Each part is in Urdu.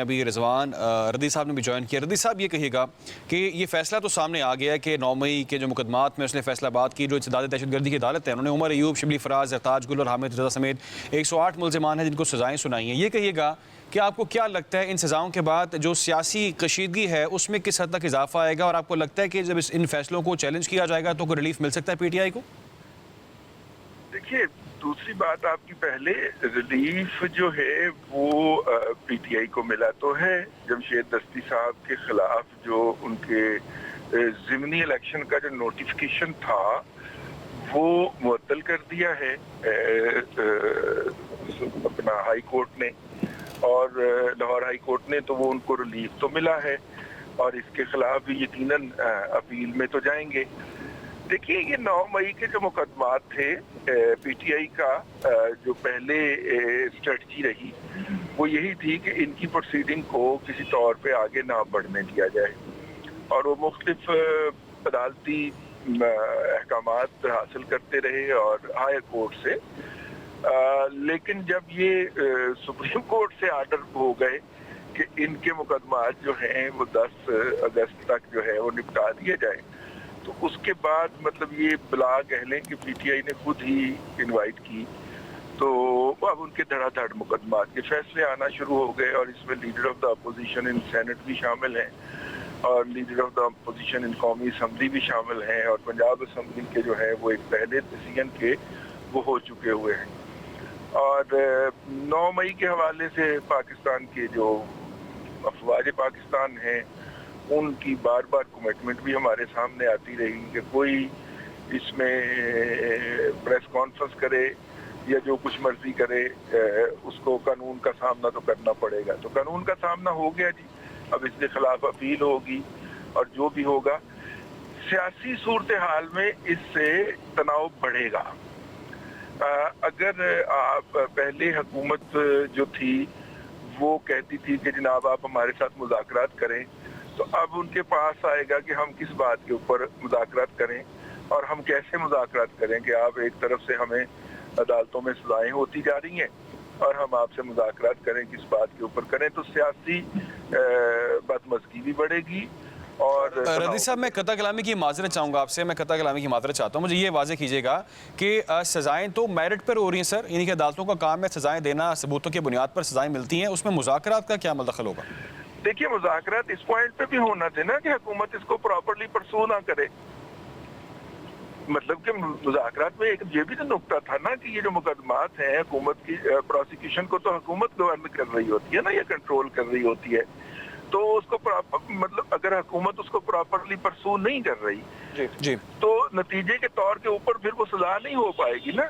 ابھی رضوان ردی صاحب نے بھی جوائن کیا. ردی صاحب یہ کہیے گا کہ یہ فیصلہ تو سامنے آ گیا ہے کہ 9 مئی کے جو مقدمات میں اس نے فیصلہ آباد کی جو انسداد دہشت گردی کی عدالت ہے، انہوں نے عمر ایوب، شبلی فراز، زرتاج گل اور حامد رضا سمیت 108 ملزمان ہیں جن کو سزائیں سنائی ہیں. یہ کہیے گا کہ آپ کو کیا لگتا ہے ان سزاؤں کے بعد جو سیاسی کشیدگی ہے اس میں کس حد تک اضافہ آئے گا، اور آپ کو لگتا ہے کہ جب ان فیصلوں کو چیلنج کیا جائے گا تو کوئی ریلیف مل سکتا ہے پی ٹی آئی کو؟ دیکھیے، دوسری بات آپ کی پہلے ریلیف جو ہے وہ پی ٹی آئی کو ملا تو ہے. جمشید دستی صاحب کے خلاف جو ان کے ضمنی الیکشن کا جو نوٹیفیکیشن تھا وہ معطل کر دیا ہے اپنا ہائی کورٹ نے، اور لاہور ہائی کورٹ نے، تو وہ ان کو ریلیف تو ملا ہے اور اس کے خلاف بھی یقیناً اپیل میں تو جائیں گے. دیکھیے، یہ 9 مئی کے جو مقدمات تھے، پی ٹی آئی کا جو پہلے اسٹریٹجی رہی وہ یہی تھی کہ ان کی پروسیڈنگ کو کسی طور پہ آگے نہ بڑھنے دیا جائے، اور وہ مختلف عدالتی احکامات حاصل کرتے رہے اور ہائی کورٹ سے. لیکن جب یہ سپریم کورٹ سے آرڈر ہو گئے کہ ان کے مقدمات جو ہیں وہ 10 اگست تک جو ہے وہ نپٹا دیے جائیں، تو اس کے بعد مطلب یہ بلا کہہ لیں کہ پی ٹی آئی نے خود ہی انوائٹ کی، تو اب ان کے دھڑا دھڑ مقدمات کے فیصلے آنا شروع ہو گئے، اور اس میں leader of the opposition in Senate بھی شامل ہیں اور leader of the opposition in قومی اسمبلی بھی شامل ہیں، اور پنجاب اسمبلی کے جو ہے وہ ایک پہلے ڈیسیژن کے وہ ہو چکے ہوئے ہیں. اور 9 مئی کے حوالے سے پاکستان کے جو افواج پاکستان ہیں ان کی بار بار کمٹمنٹ بھی ہمارے سامنے آتی رہی کہ کوئی اس میں پریس کانفرنس کرے یا جو کچھ مرضی کرے، اس کو قانون کا سامنا تو کرنا پڑے گا. تو قانون کا سامنا ہو گیا جی، اب اس کے خلاف اپیل ہوگی اور جو بھی ہوگا. سیاسی صورتحال میں اس سے تناؤ بڑھے گا. اگر آپ پہلے حکومت جو تھی وہ کہتی تھی کہ جناب آپ ہمارے ساتھ مذاکرات کریں، تو اب ان کے پاس آئے گا کہ ہم کس بات کے اوپر مذاکرات کریں اور ہم کیسے مذاکرات کریں کہ آپ ایک طرف سے ہمیں عدالتوں میں سزائیں ہوتی جا رہی ہیں اور ہم آپ سے مذاکرات کریں کس بات کے اوپر کریں. تو سیاسی بدمزگی بھی بڑھے گی. اور ردی صاحب، میں قطع کلامی کی معذرت چاہوں گا آپ سے، میں قطع کلامی کی معذرت چاہتا ہوں. مجھے یہ واضح کیجیے گا کہ سزائیں تو میرٹ پر ہو رہی ہیں سر، یعنی کہ عدالتوں کا کام ہے سزائیں دینا، ثبوتوں کی بنیاد پر سزائیں ملتی ہیں، اس میں مذاکرات کا کیا دخل ہوگا؟ دیکھیے، مذاکرات اس پوائنٹ پہ بھی ہونا تھے نا کہ حکومت اس کو پراپرلی پرسو نہ کرے. مطلب کہ مذاکرات میں ایک یہ بھی تو نقطہ تھا نا کہ یہ جو مقدمات ہیں حکومت کی پروسیکیوشن کو تو حکومت گورن کر رہی ہوتی ہے نا، یہ کنٹرول کر رہی ہوتی ہے. تو اس کو مطلب اگر حکومت اس کو پراپرلی پرسو نہیں کر رہی جی تو نتیجے کے طور کے اوپر پھر وہ سزا نہیں ہو پائے گی نا.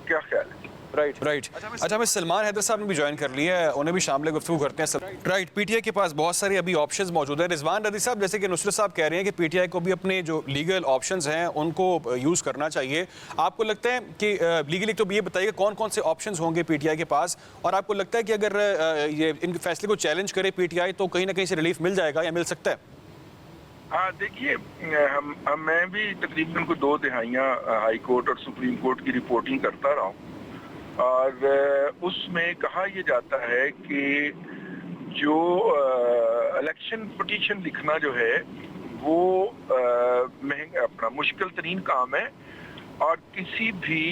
کیا خیال ہے؟ رائٹ. اچھا، ہمیں سلمان حیدر صاحب نے بھی جوائن کر لیا ہے، انہیں بھی شامل گفتگو کرتے ہیں. رائٹ، پی ٹی آئی کے پاس بہت سارے ابھی آپشنز موجود ہیں. رضوان ردی صاحب، جیسے کہ نصرت صاحب کہہ رہے ہیں کہ پی ٹی آئی کو بھی اپنے جو لیگل آپشنز ہیں ان کو یوز کرنا چاہیے. آپ کو لگتا ہے کہ لیگلی تو یہ بتائیے کہ کون کون سے آپشنز ہوں گے پی ٹی آئی کے پاس، اور آپ کو لگتا ہے کہ اگر یہ ان فیصلے کو چیلنج کرے پی ٹی آئی تو کہیں نہ کہیں سے ریلیف مل جائے گا یا مل سکتا ہے؟ ہاں، دیکھیے، میں بھی تقریباً کو 2 دہائیاں ہائی کورٹ اور سپریم کورٹ کی رپورٹنگ کرتا رہا ہوں، اور اس میں کہا یہ جاتا ہے کہ جو الیکشن پٹیشن لکھنا جو ہے وہ اپنا مشکل ترین کام ہے، اور کسی بھی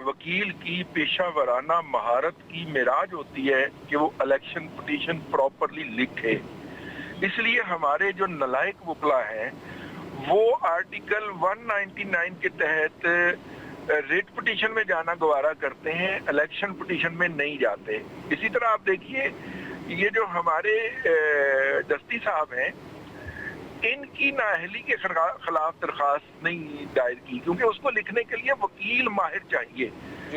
وکیل کی پیشہ ورانہ مہارت کی معراج ہوتی ہے کہ وہ الیکشن پٹیشن پراپرلی لکھے. اس لیے ہمارے جو نالائق وکلا ہیں وہ آرٹیکل 199 کے تحت ریٹ پٹیشن میں جانا گوارا کرتے ہیں، الیکشن پٹیشن میں نہیں جاتے. اسی طرح آپ دیکھیے، یہ جو ہمارے دستی صاحب ہیں ان کی نااہلی کے خلاف درخواست نہیں دائر کی کیونکہ اس کو لکھنے کے لیے وکیل ماہر چاہیے.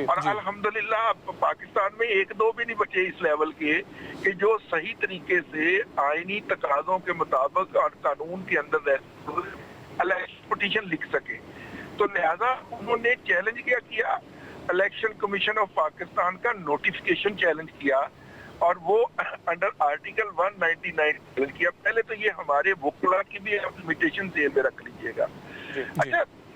اور الحمدللہ پاکستان میں 1-2 بھی نہیں بچے اس لیول کے کہ جو صحیح طریقے سے آئینی تقاضوں کے مطابق اور قانون کے اندر الیکشن پٹیشن لکھ سکے. تو لہذا انہوں نے چیلنج کیا الیکشن کمیشن آف پاکستان کا نوٹیفیکیشن چیلنج کیا، اور وہ انڈر آرٹیکل 199 چیلنج کیا. پہلے تو یہ ہمارے وکلا کی بھی لمیٹیشن ذہن میں رکھ لیجیے گا. اچھا،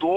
2